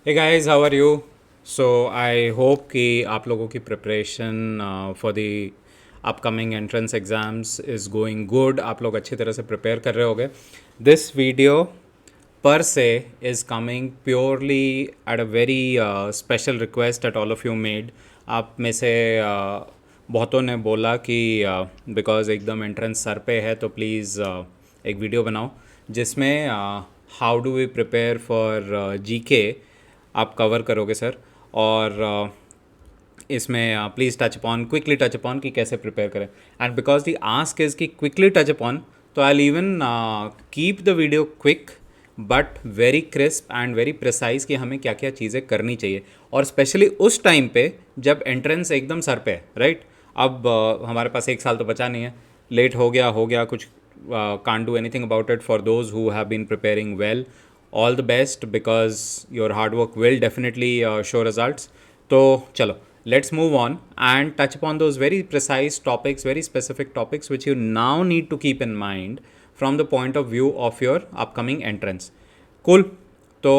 Hey guys, how are you? So I hope कि आप लोगों की preparation for the upcoming entrance exams is going good. आप लोग अच्छी तरह से प्रिपेयर कर रहे होगे. This video per se is coming purely at a very special request that all of you made. आप में से बहुतों ने बोला कि बिकॉज एकदम एंट्रेंस सर पे है तो प्लीज़ एक वीडियो बनाओ जिसमें how do we prepare for GK आप कवर करोगे सर. और इसमें please touch upon quickly touch upon कि कैसे प्रिपेयर करें. And because the ask is कि क्विकली टच अपॉन, तो I even keep the video quick but very crisp and very precise कि हमें क्या क्या चीज़ें करनी चाहिए. और स्पेशली उस टाइम पे जब एंट्रेंस एकदम सर पे है, राइट. अब हमारे पास एक साल तो बचा नहीं है. लेट हो गया कुछ. Can't do anything about it. For those who have been preparing well, all the best because your hard work will definitely show results. तो चलो, let's move on and touch upon those very precise topics, very specific topics which you now need to keep in mind from the point of view of your upcoming entrance. Cool. तो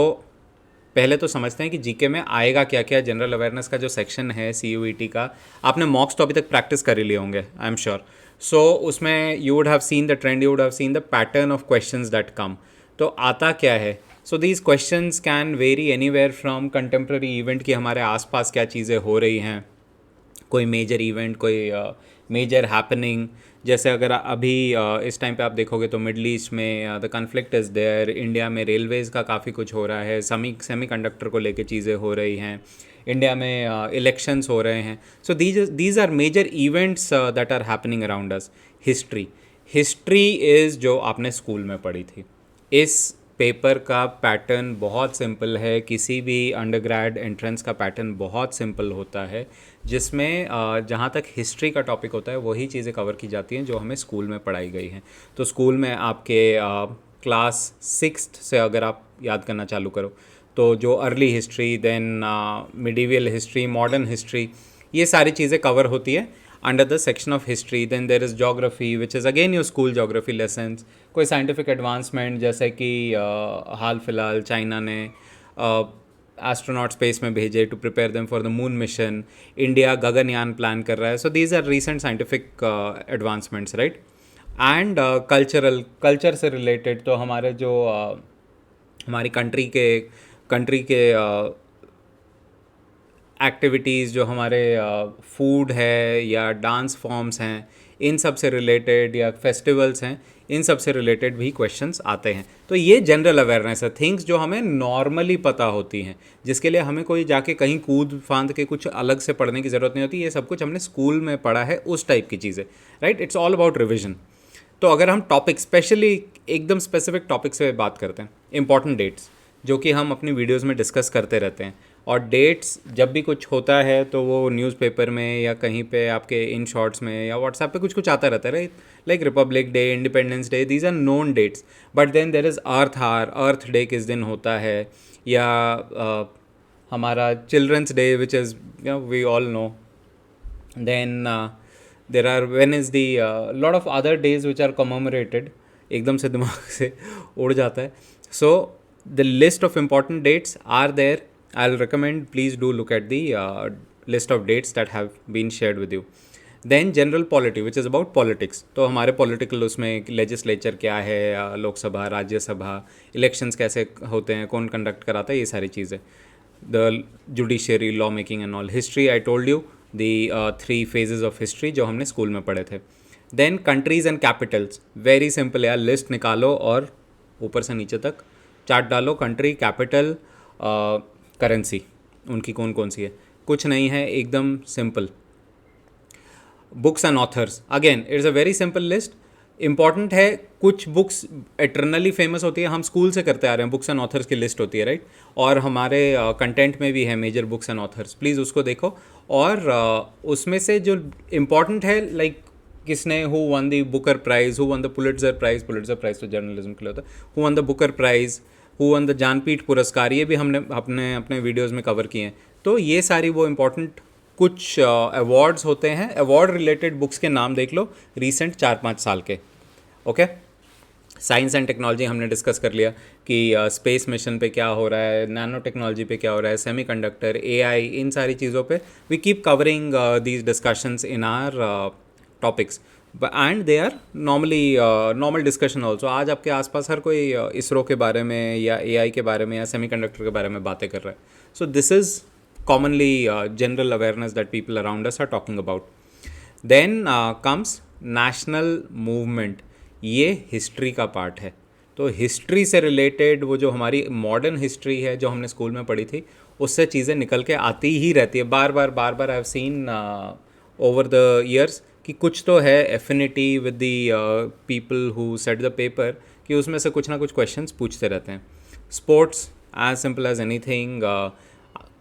पहले तो समझते हैं कि GK में आएगा क्या क्या. जनरल अवेयरनेस का जो सेक्शन है CUET का, आपने मॉक्स तो अभी तक प्रैक्टिस कर ही लिए होंगे, आई एम श्योर. सो उसमें you would have seen the trend, you would have seen the pattern of questions that come. तो आता क्या है. So these questions can vary anywhere from contemporary event की हमारे आसपास क्या चीज़ें हो रही हैं, कोई मेजर इवेंट, कोई मेजर हैपनिंग. जैसे अगर अभी इस टाइम पे आप देखोगे तो मिडल ईस्ट में the conflict is there. India में रेलवेज़ का काफ़ी कुछ हो रहा है. सेमी कंडक्टर को लेके चीज़ें हो रही हैं. इंडिया में इलेक्शंस हो रहे हैं. So these are major events that are happening around us. History is जो आपने स्कूल में पढ़ी थी. इस पेपर का पैटर्न बहुत सिंपल है. किसी भी अंडरग्रेड एंट्रेंस का पैटर्न बहुत सिंपल होता है, जिसमें जहाँ तक हिस्ट्री का टॉपिक होता है वही चीज़ें कवर की जाती हैं जो हमें स्कूल में पढ़ाई गई हैं. तो स्कूल में आपके क्लास 6th से अगर आप याद करना चालू करो तो जो early history, then medieval history, modern history, ये सारी चीज़ें कवर होती है under the section of history. Then there is geography which is again your school geography lessons. कोई scientific advancement जैसे कि हाल फिलहाल चाइना ने एस्ट्रोनॉट स्पेस में भेजे to prepare them for the moon mission. India Gaganyaan plan कर रहा है. So these are recent scientific advancements, right. And culture से रिलेटेड तो हमारे जो हमारी कंट्री के एक्टिविटीज़, जो हमारे फूड है या डांस फॉर्म्स हैं, इन सब से रिलेटेड, या फेस्टिवल्स हैं, इन सब से रिलेटेड भी क्वेश्चंस आते हैं. तो ये जनरल अवेयरनेस है, थिंग्स जो हमें नॉर्मली पता होती हैं, जिसके लिए हमें कोई जाके कहीं कूद फांद के कुछ अलग से पढ़ने की ज़रूरत नहीं होती. ये सब कुछ हमने स्कूल में पढ़ा है, उस टाइप की चीज़ें, right. It's all about revision. तो अगर हम टॉपिक स्पेशली एकदम स्पेसिफिक टॉपिक से बात करते हैं, इंपॉर्टेंट डेट्स जो कि हम अपनी वीडियोस में डिस्कस करते रहते हैं. और डेट्स जब भी कुछ होता है तो वो न्यूज़पेपर में या कहीं पे आपके इन शॉर्ट्स में या व्हाट्सएप पे कुछ कुछ आता रहता है, right. Like Republic Day, Independence Day, these are known dates. But then there is Earth Day किस दिन होता है, या हमारा Children's Day which is we all know. Then there are when is the lot of other days which are commemorated. एकदम से दिमाग से उड़ जाता है. So the list of important dates are there. I'll recommend please do look at the list of dates that have been shared with you. Then general polity which is about politics. तो हमारे political उसमें legislature क्या है, Lok Sabha, Rajya Sabha, elections कैसे होते हैं, कौन conduct कराता है, ये सारी चीज़ें. The judiciary, law making and all. History I told you the 3 phases of history जो हमने स्कूल में पढ़े थे. Then countries and capitals. Very simple यार, list निकालो और ऊपर से नीचे तक चार्ट डालो. कंट्री, कैपिटल, करेंसी, उनकी कौन कौन सी है, कुछ नहीं है, एकदम simple. Books and authors, again it's a very simple list. Important है, कुछ बुक्स एटर्नली फेमस होती है, हम स्कूल से करते आ रहे हैं, बुक्स एंड ऑथर्स की लिस्ट होती है, राइट. और हमारे कंटेंट में भी है major books and authors, please उसको देखो. और उसमें से जो इम्पॉर्टेंट है, लाइक किसने, who won the Booker prize, who won the Pulitzer prize तो जर्नलिज्म के लिए होता है, who won the Booker prize, who won the Jnanpith Puraskar, ये भी हमने अपने वीडियोज़ में कवर किए हैं. तो ये सारी वो इम्पॉर्टेंट कुछ अवार्ड्स होते हैं. अवार्ड रिलेटेड बुक्स के नाम देख लो, रीसेंट 4-5 साल के. ओके. साइंस एंड टेक्नोलॉजी हमने डिस्कस कर लिया कि स्पेस मिशन पे क्या हो रहा है, नैनो टेक्नोलॉजी पे क्या हो रहा है, सेमीकंडक्टर, एआई, इन सारी चीज़ों पे we keep covering these discussions in our topics and they are normally normal discussion also. आज आपके आसपास हर कोई इसरो के बारे में या एआई के बारे में या सेमीकंडक्टर के बारे में बातें कर रहा है. सो this is commonly general awareness that people around us are talking about. Then comes national movement. ये हिस्ट्री का पार्ट है. तो हिस्ट्री से रिलेटेड वो जो हमारी मॉडर्न हिस्ट्री है जो हमने स्कूल में पढ़ी थी उससे चीज़ें निकल के आती ही रहती है बार बार. I have seen over the years कि कुछ तो है affinity with the people who set the paper कि उसमें से कुछ ना कुछ क्वेश्चंस पूछते रहते हैं. Sports as simple as anything,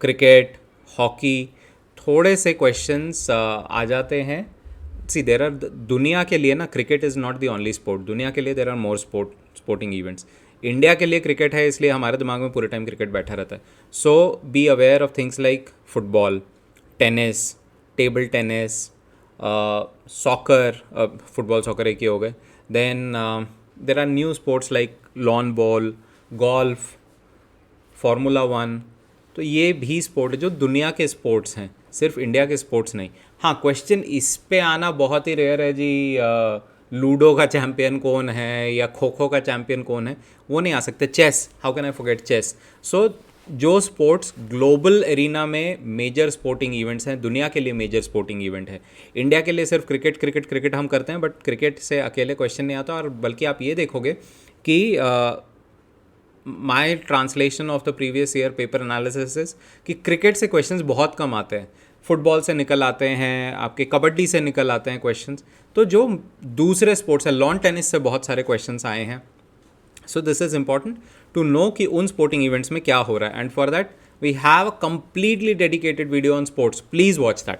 cricket, hockey, थोड़े से क्वेश्चंस आ जाते हैं. सी देर आर दुनिया के लिए ना cricket is not the only sport. दुनिया के लिए there are more sporting events. India के लिए क्रिकेट है इसलिए हमारे दिमाग में पूरे टाइम क्रिकेट बैठा रहता है. So be aware of things like football, tennis, table tennis, soccer. Football soccer एक ही हो गए. Then there are new sports like lawn ball, golf, formula 1. तो ये भी स्पोर्ट है जो दुनिया के स्पोर्ट्स हैं, सिर्फ इंडिया के स्पोर्ट्स नहीं. हाँ, क्वेश्चन इस पे आना बहुत ही रेयर है जी. लूडो का चैम्पियन कौन है या खो खो का चैम्पियन कौन है, वो नहीं आ सकते. Chess, how can I forget chess. So जो स्पोर्ट्स ग्लोबल एरिना में मेजर स्पोर्टिंग इवेंट्स हैं, दुनिया के लिए मेजर स्पोर्टिंग इवेंट है. इंडिया के लिए सिर्फ क्रिकेट क्रिकेट क्रिकेट हम करते हैं, बट क्रिकेट से अकेले क्वेश्चन नहीं आता. और बल्कि आप ये देखोगे कि my translation of the previous year paper analysis कि क्रिकेट से क्वेश्चंस बहुत कम आते हैं, फुटबॉल से निकल आते हैं, आपके कबड्डी से निकल आते हैं क्वेश्चंस. तो जो दूसरे स्पोर्ट्स है, लॉन टेनिस से बहुत सारे क्वेश्चंस आए हैं. So this is important to know कि उन स्पोर्टिंग इवेंट्स में क्या हो रहा है. And for that we have a completely dedicated video on sports. Please watch that.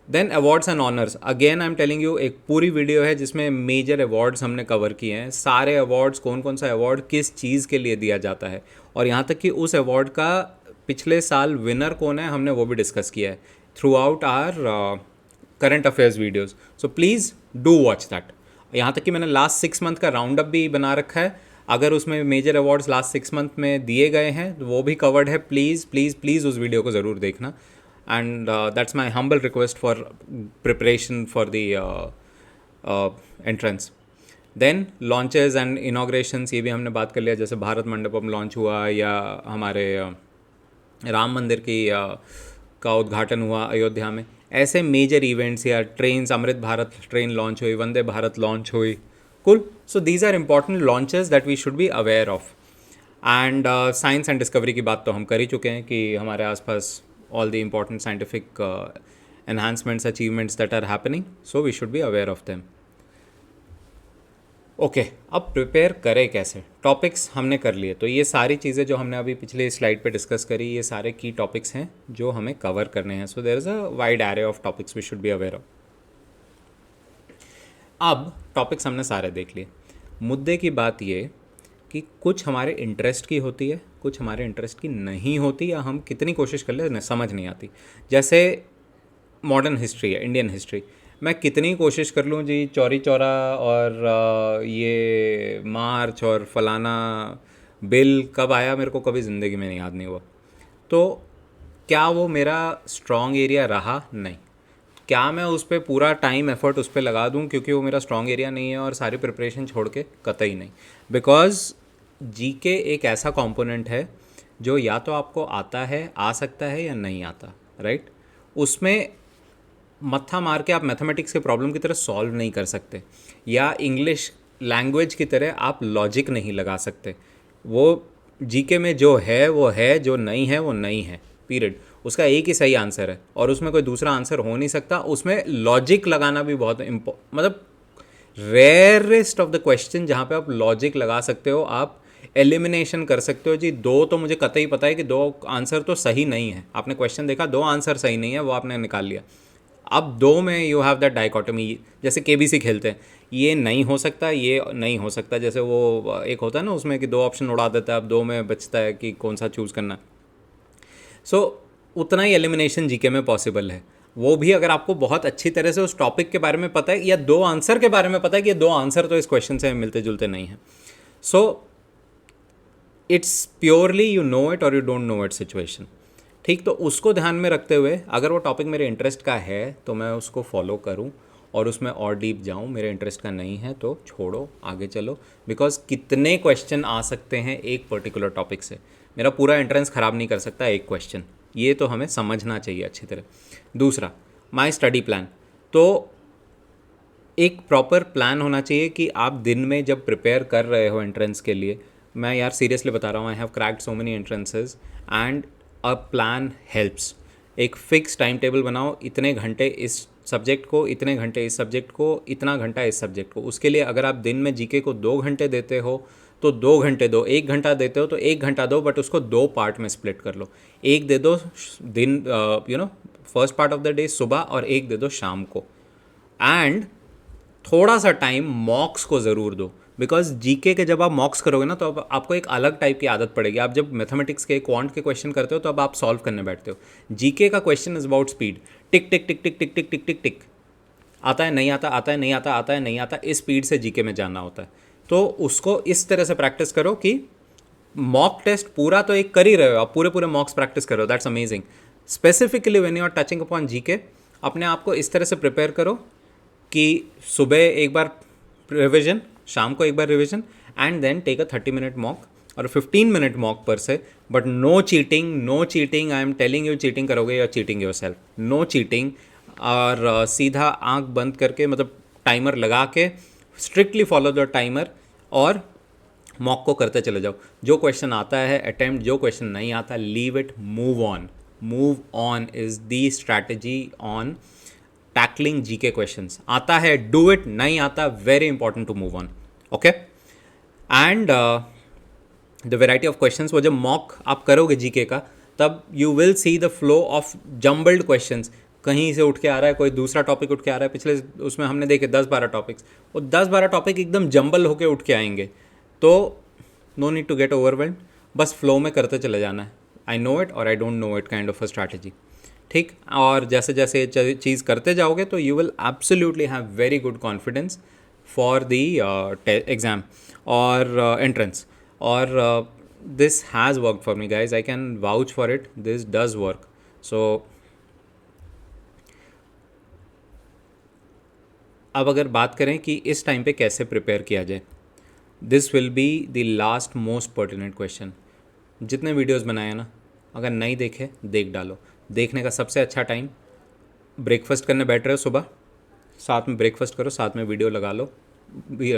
Then awards and honours. Again I am telling you, एक पूरी video है जिसमें मेजर अवार्ड्स हमने कवर किए हैं. सारे अवार्ड्स, कौन कौन सा अवार्ड किस चीज़ के लिए दिया जाता है, और यहाँ तक कि उस अवार्ड का पिछले साल विनर कौन है हमने वो भी डिस्कस किया है throughout our current affairs videos. So please do watch that. यहाँ तक कि मैंने लास्ट 6 मंथ का राउंड अप भी बना रखा है. अगर उसमें मेजर अवार्ड्स लास्ट 6 मंथ में दिए गए हैं तो वो भी कवर्ड है. प्लीज़ प्लीज़ प्लीज़ उस वीडियो को ज़रूर देखना. And that's my humble request for preparation for the entrance. Then launches and inaugurations, ये भी हमने बात कर लिया. जैसे भारत मंडपम लॉन्च हुआ या हमारे राम मंदिर की का उद्घाटन हुआ अयोध्या में. ऐसे मेजर इवेंट्स या trains, Amrit Bharat train launch हुई, वंदे भारत लॉन्च हुई. Cool. So these are important launches that we should be aware of. And science and discovery की बात तो हम कर ही चुके हैं कि हमारे आसपास all the important scientific enhancements, achievements that are happening, so we should be aware of them. Okay, अब प्रिपेयर करें कैसे. टॉपिक्स हमने कर लिए. तो ये सारी चीज़ें जो हमने अभी पिछले स्लाइड पे डिस्कस करी, ये सारे की टॉपिक्स हैं जो हमें कवर करने हैं. So there is a wide array of topics we should be aware of. अब टॉपिक्स हमने सारे देख लिए. मुद्दे की बात ये कि कुछ हमारे इंटरेस्ट की होती है, कुछ हमारे इंटरेस्ट की नहीं होती, या हम कितनी कोशिश कर ले समझ नहीं आती. जैसे मॉडर्न हिस्ट्री है, इंडियन हिस्ट्री. मैं कितनी कोशिश कर लूँ जी, चौरी चौरा और ये मार्च और फलाना बिल कब आया मेरे को कभी ज़िंदगी में याद नहीं हुआ. तो क्या वो मेरा स्ट्रॉन्ग एरिया रहा? नहीं. क्या मैं उस पर पूरा टाइम एफर्ट उस पर लगा दूँ क्योंकि वो मेरा स्ट्रॉन्ग एरिया नहीं है और सारी प्रिपरेशन छोड़ के? कतई नहीं. बिकॉज जीके एक ऐसा कंपोनेंट है जो या तो आपको आता है, आ सकता है, या नहीं आता. राइट. उसमें मत्था मार के आप मैथमेटिक्स के प्रॉब्लम की तरह सॉल्व नहीं कर सकते, या इंग्लिश लैंग्वेज की तरह आप लॉजिक नहीं लगा सकते. वो जीके में जो है वो है, जो नहीं है वो नहीं है. पीरियड. उसका एक ही सही आंसर है और उसमें कोई दूसरा आंसर हो नहीं सकता. उसमें लॉजिक लगाना भी बहुत मतलब रेयरेस्ट ऑफ द क्वेश्चन जहाँ पे आप लॉजिक लगा सकते हो, आप एलिमिनेशन कर सकते हो जी. दो तो मुझे कतई पता है कि दो आंसर तो सही नहीं है. आपने क्वेश्चन देखा, दो आंसर सही नहीं है, वो आपने निकाल लिया. अब दो में यू हैव दैट डाइकोटमी. जैसे केबीसी खेलते हैं, ये नहीं हो सकता, ये नहीं हो सकता. जैसे वो एक होता है ना उसमें कि दो ऑप्शन उड़ा देता है, अब दो में बचता है कि कौन सा चूज़ करना है. सो उतना ही एलिमिनेशन जीके में पॉसिबल है. वो भी अगर आपको बहुत अच्छी तरह से उस टॉपिक के बारे में पता है या दो आंसर के बारे में पता है कि ये दो आंसर तो इस क्वेश्चन से मिलते जुलते नहीं हैं. So it's purely you know it और you don't know it situation. ठीक, तो उसको ध्यान में रखते हुए अगर वो टॉपिक मेरे इंटरेस्ट का है तो मैं उसको फॉलो करूं और उसमें और डीप जाऊं. मेरे इंटरेस्ट का नहीं है तो छोड़ो, आगे चलो. बिकॉज कितने क्वेश्चन आ सकते हैं एक पर्टिकुलर टॉपिक से. मेरा पूरा एंट्रेंस ख़राब नहीं कर सकता एक क्वेश्चन. ये तो हमें समझना चाहिए अच्छी तरह. दूसरा, माई स्टडी प्लान. तो एक प्रॉपर प्लान होना चाहिए कि आप दिन में जब प्रिपेयर कर रहे हो एंट्रेंस के लिए. मैं यार सीरियसली बता रहा हूँ, I have cracked so many entrances and a plan helps. एक फिक्स टाइम टेबल बनाओ, इतने घंटे इस सब्जेक्ट को, इतने घंटे इस सब्जेक्ट को, इतना घंटा इस सब्जेक्ट को. उसके लिए अगर आप दिन में जीके को 2 घंटे देते हो तो 2 घंटे दो. 1 घंटा देते हो तो 1 घंटा दो, बट उसको 2 पार्ट में स्प्लिट कर लो. एक दे दो दिन, first part of the day सुबह, और एक दे दो शाम को. एंड थोड़ा सा टाइम मॉक्स को ज़रूर दो. बिकॉज जीके के जब आप मॉक्स करोगे ना तो अब आपको एक अलग टाइप की आदत पड़ेगी. आप जब मैथमेटिक्स के क्वांट के क्वेश्चन करते हो तो अब आप सॉल्व करने बैठते हो. जीके का क्वेश्चन इज अबाउट स्पीड. टिक टिक टिक टिक टिक टिक टिक टिक टिक, आता है नहीं आता, आता है नहीं आता, आता है नहीं आता. इस स्पीड से जीके में जाना होता है. तो उसको इस तरह से प्रैक्टिस करो कि मॉक टेस्ट पूरा तो एक कर ही रहे हो आप, पूरे पूरे मॉक्स प्रैक्टिस करो. That's amazing. Specifically when you are touching upon GK, अपने आप को इस तरह से प्रिपेयर करो कि सुबह एक बार रिविजन, शाम को एक बार revision, and then take a 30 minute mock और 15 मिनट मॉक पर से. But no cheating, no cheating. I am telling you, cheating करोगे या cheating yourself. No cheating. और सीधा आंख बंद करके, मतलब टाइमर लगा के, स्ट्रिक्टली फॉलो द टाइमर और मॉक को करते चले जाओ. जो क्वेश्चन आता है अटेम्प्ट, जो क्वेश्चन नहीं आता leave it, move on. Move on is the strategy on tackling GK questions. आता है डू इट, नहीं आता very important to move on. Okay. And the variety of questions, वो जब मॉक आप करोगे जीके का तब you will see the flow of jumbled questions. कहीं से उठ के आ रहा है, कोई दूसरा टॉपिक उठ के आ रहा है. पिछले उसमें हमने देखे 10-12 टॉपिक्स, वो 10-12 टॉपिक एकदम जम्बल होके उठ के आएंगे. तो no need to get overwhelmed, बस फ्लो में करते चले जाना है. आई नो इट और I don't know it kind of a strategy. ठीक. और जैसे जैसे ये चीज़ करते जाओगे तो you will absolutely have very good confidence for the exam और एंट्रेंस. और this has work for me guys, I can vouch for it, this does work. So अब अगर बात करें कि इस टाइम पे कैसे प्रिपेयर किया जाए, this will be the last most pertinent question. जितने वीडियोज़ बनाए ना, अगर नहीं देखे देख डालो. देखने का सबसे अच्छा टाइम, ब्रेकफास्ट करने बैठ रहे हो सुबह, साथ में ब्रेकफास्ट करो, साथ में वीडियो लगा लो,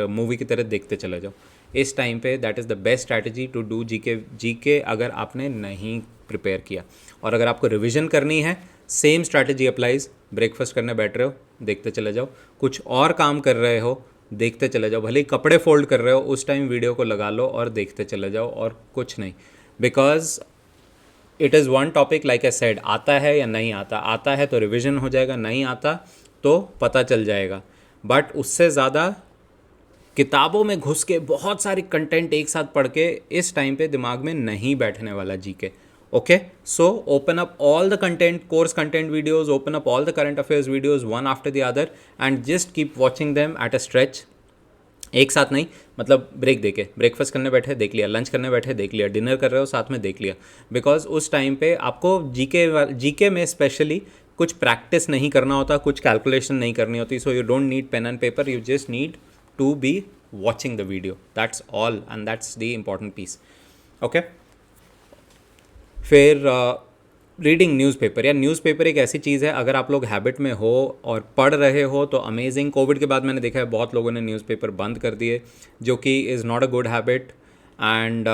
मूवी की तरह देखते चले जाओ. इस टाइम पे that is the best strategy to do GK. GK अगर आपने नहीं प्रिपेयर किया, और अगर आपको रिवीजन करनी है, सेम स्ट्रैटेजी अप्लाइज. ब्रेकफास्ट करने बैठ रहे हो, देखते चले जाओ. कुछ और काम कर रहे हो, देखते चले जाओ. भले ही कपड़े फोल्ड कर रहे हो, उस टाइम वीडियो को लगा लो और देखते चले जाओ, और कुछ नहीं. Because it is one topic, like I said, आता है या नहीं आता. आता है तो रिविजन हो जाएगा, नहीं आता तो पता चल जाएगा. बट उससे ज़्यादा किताबों में घुस के बहुत सारी कंटेंट एक साथ पढ़ के इस टाइम पे दिमाग में नहीं बैठने वाला GK. Okay. So open up all the content, course content videos, open up all the current affairs videos one after the other and just keep watching them at a stretch. एक साथ नहीं, मतलब ब्रेक देके. Breakfast करने बैठे देख लिया, lunch करने बैठे देख लिया, डिनर कर रहे हो साथ में देख लिया. बिकॉज उस टाइम पे आपको जीके में स्पेशली कुछ प्रैक्टिस नहीं करना होता, कुछ कैलकुलेशन नहीं करनी होती. So you don't need pen and paper, you just need to be watching the video. That's all and that's the important piece. Okay. फिर रीडिंग न्यूज़पेपर. या न्यूज़पेपर एक ऐसी चीज़ है, अगर आप लोग हैबिट में हो और पढ़ रहे हो तो अमेजिंग. कोविड के बाद मैंने देखा है बहुत लोगों ने न्यूज़पेपर बंद कर दिए, जो कि is not a good habit. And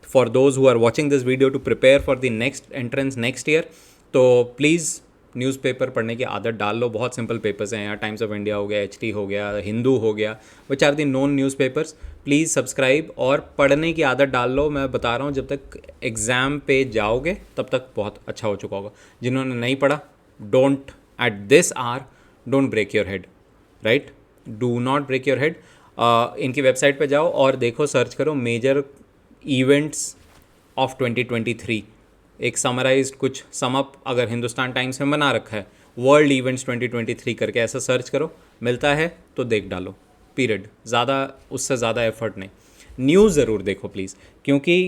for those who are watching this video to prepare for the next entrance next year, तो प्लीज़ न्यूज़पेपर पढ़ने की आदत डाल लो. बहुत सिंपल पेपर्स हैं यहाँ, टाइम्स ऑफ इंडिया हो गया, HT हो गया, हिंदू हो गया, which are the known newspapers. Please subscribe और पढ़ने की आदत डाल लो. मैं बता रहा हूँ, जब तक एग्ज़ाम पे जाओगे तब तक बहुत अच्छा हो चुका होगा. जिन्होंने नहीं पढ़ा, don't at this hour, don't break your head, right. Do not break your head. इनकी वेबसाइट पे जाओ और देखो, सर्च करो मेजर इवेंट्स ऑफ 2023. एक समराइज्ड कुछ समअप अगर हिंदुस्तान टाइम्स में बना रखा है, वर्ल्ड इवेंट्स 2023 करके ऐसा सर्च करो, मिलता है तो देख डालो, पीरियड। ज़्यादा उससे ज़्यादा एफर्ट नहीं। न्यूज़ ज़रूर देखो प्लीज़, क्योंकि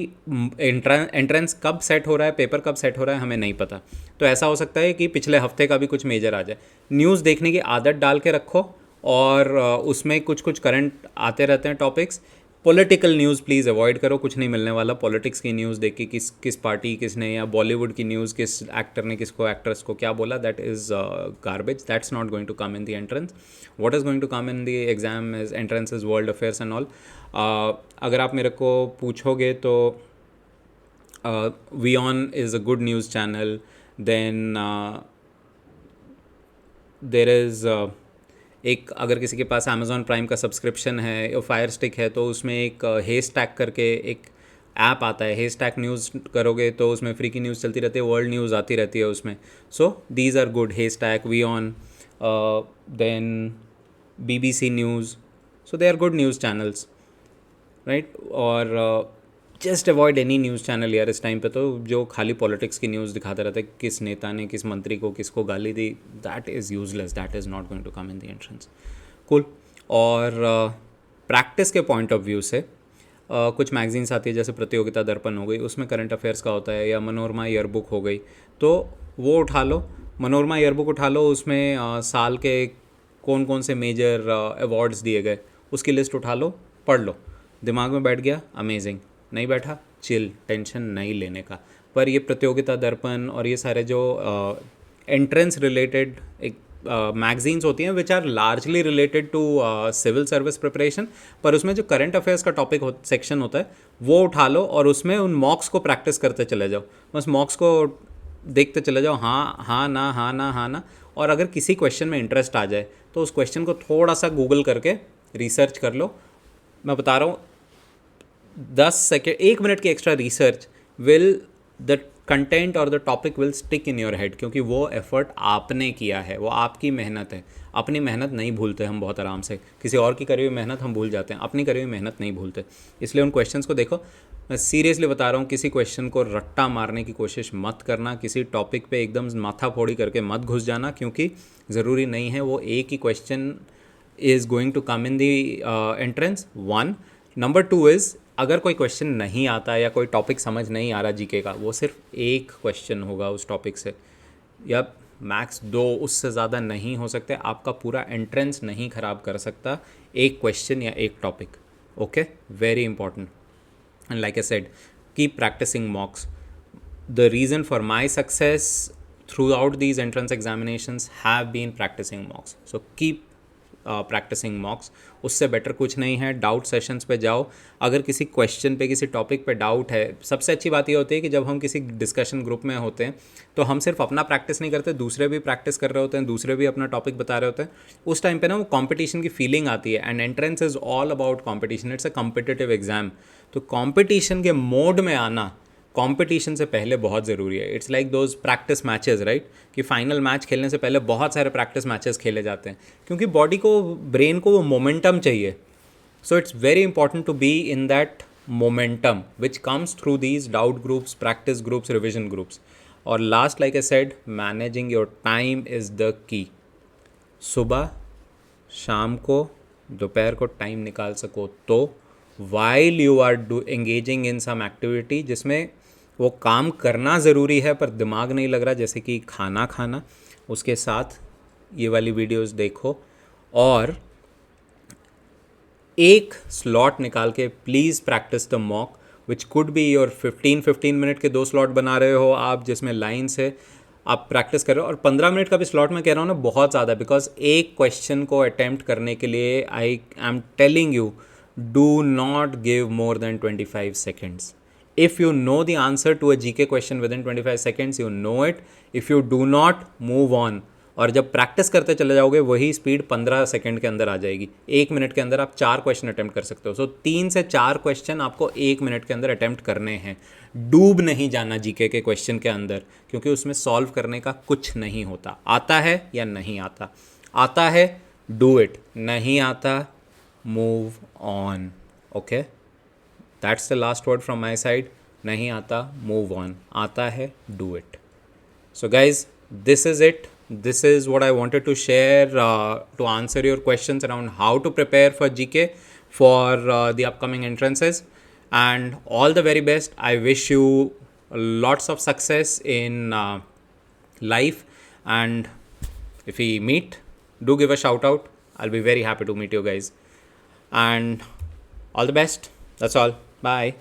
एंट्रेंस कब सेट हो रहा है, पेपर कब सेट हो रहा है, हमें नहीं पता। तो ऐसा हो सकता है कि पिछले हफ्ते का भी कुछ मेजर आ जाए। न्यूज़ देखने की आदत डाल के रखो, और उसमें कुछ कुछ करंट आते रहते हैं topics. Political news please avoid करो, कुछ नहीं मिलने वाला। पॉलिटिक्स की न्यूज़ देख के किस किस पार्टी किसने, या बॉलीवुड की न्यूज़ किस एक्टर ने किसको एक्ट्रेस को क्या बोला, that is garbage, that's not going to come in the entrance. What is going to come in the exam is entrance is world affairs and all. अगर आप मेरे को पूछोगे तो WION is a good news channel. Then there is एक, अगर किसी के पास Amazon प्राइम का सब्सक्रिप्शन है या फायर स्टिक है, तो उसमें एक हे स्टैक करके एक ऐप आता है। हे स्टैक न्यूज़ करोगे तो उसमें फ्री की न्यूज़ चलती रहती है, वर्ल्ड न्यूज़ आती रहती है उसमें। So these are good, Haystack, WION, then BBC news. So they are good news channels, right. और just avoid any news channel यार इस टाइम पे, तो जो खाली पॉलिटिक्स की न्यूज़ दिखाते रहते हैं, किस नेता ने किस मंत्री को किसको गाली दी, that is useless, that is not going to come in the entrance. Cool. और प्रैक्टिस के पॉइंट ऑफ व्यू से कुछ मैगजीन्स आती है, जैसे प्रतियोगिता दर्पण हो गई, उसमें करंट अफेयर्स का होता है, या मनोरमा ईयरबुक हो गई, तो वो उठा लो। मनोरमा ईयरबुक उठा लो, उसमें साल के कौन कौन से मेजर अवार्ड्स दिए गए उसकी लिस्ट उठा लो, पढ़ लो। दिमाग में बैठ गया, अमेजिंग। नहीं बैठा, चिल, टेंशन नहीं लेने का। पर ये प्रतियोगिता दर्पण और ये सारे जो एंट्रेंस रिलेटेड एक मैगजीन्स होती हैं, which are largely related to civil service preparation, पर उसमें जो करंट अफेयर्स का टॉपिक सेक्शन होता है वो उठा लो, और उसमें उन मॉक्स को प्रैक्टिस करते चले जाओ। बस मॉक्स को देखते चले जाओ, हाँ हाँ ना, हाँ ना, हाँ ना। और अगर किसी क्वेश्चन में इंटरेस्ट आ जाए तो उस क्वेश्चन को थोड़ा सा गूगल करके रिसर्च कर लो। मैं बता रहा हूँ, 10 सेकेंड, 1 मिनट की extra research will, the content और the topic will stick in your head, क्योंकि वो एफर्ट आपने किया है, वो आपकी मेहनत है। अपनी मेहनत नहीं भूलते हम बहुत आराम से, किसी और की करी हुई मेहनत हम भूल जाते हैं, अपनी करी हुई मेहनत नहीं भूलते। इसलिए उन क्वेश्चंस को देखो। मैं सीरियसली बता रहा हूँ, किसी क्वेश्चन को रट्टा मारने की कोशिश मत करना, किसी टॉपिक पे एकदम माथा फोड़ी करके मत घुस जाना, क्योंकि ज़रूरी नहीं है वो एक ही question is going to come in the entrance. 1 number 2 is, अगर कोई क्वेश्चन नहीं आता या कोई टॉपिक समझ नहीं आ रहा जीके का, वो सिर्फ एक क्वेश्चन होगा उस टॉपिक से, या मैक्स 2, उससे ज़्यादा नहीं हो सकते। आपका पूरा एंट्रेंस नहीं ख़राब कर सकता एक क्वेश्चन या एक topic. Okay, very important. And like I said, keep practicing mocks. The reason for my success throughout these entrance examinations have been practicing mocks. So keep practicing mocks. उससे बेटर कुछ नहीं है। डाउट सेशंस पे जाओ, अगर किसी question पे किसी टॉपिक पे डाउट है। सबसे अच्छी बात ये होती है कि जब हम किसी डिस्कशन ग्रुप में होते हैं तो हम सिर्फ अपना प्रैक्टिस नहीं करते, दूसरे भी प्रैक्टिस कर रहे होते हैं, दूसरे भी अपना टॉपिक बता रहे होते हैं। उस टाइम पे ना वो कॉम्पिटिशन की फीलिंग आती है, and entrance is all about competition, it's a competitive exam. तो कॉम्पिटिशन के मोड में आना कंपटीशन से पहले बहुत ज़रूरी है। It's like those practice matches, right, कि फाइनल मैच खेलने से पहले बहुत सारे प्रैक्टिस मैचेस खेले जाते हैं, क्योंकि बॉडी को, ब्रेन को वो मोमेंटम चाहिए। So it's very important to be in that momentum which comes through these doubt groups, practice groups, revision groups. और last, like I said, managing your time is the key. सुबह, शाम को, दोपहर को time निकाल सको तो, while you are engaging in some activity जिसमें वो काम करना ज़रूरी है पर दिमाग नहीं लग रहा, जैसे कि खाना खाना, उसके साथ ये वाली वीडियोस देखो। और एक स्लॉट निकाल के please practice the mock, which could be your 15 minute के 2 स्लॉट बना रहे हो आप, जिसमें लाइन्स है, आप प्रैक्टिस कर रहे हो। और 15 मिनट का भी स्लॉट मैं कह रहा हूँ ना, बहुत ज़्यादा, बिकॉज एक क्वेश्चन को अटैम्प्ट करने के लिए आई am telling you, do not give more than 25 seconds. If you know the answer to a GK question within 25 seconds, you know it. If you do not, move on. और जब practice करते चले जाओगे वही speed 15 second के अंदर आ जाएगी। 1 minute के अंदर आप 4 क्वेश्चन अटैम्प्ट कर सकते हो। सो 3 से 4 क्वेश्चन आपको 1 मिनट के अंदर अटैम्प्ट करने हैं। डूब नहीं जाना जीके के क्वेश्चन के अंदर, क्योंकि उसमें सॉल्व करने का कुछ नहीं होता। आता है या नहीं आता, आता है डू इट, नहीं आता move on. Okay, that's the last word from my side. नहीं आता, मूव ऑन। आता है, do it. So guys, this is it this is what I wanted to share to answer your questions around how to prepare for GK for the upcoming entrances. And all the very best. I wish you lots of success in life. And if we meet, do give a shout out. I'll be very happy to meet you guys. And all the best. That's all. Bye.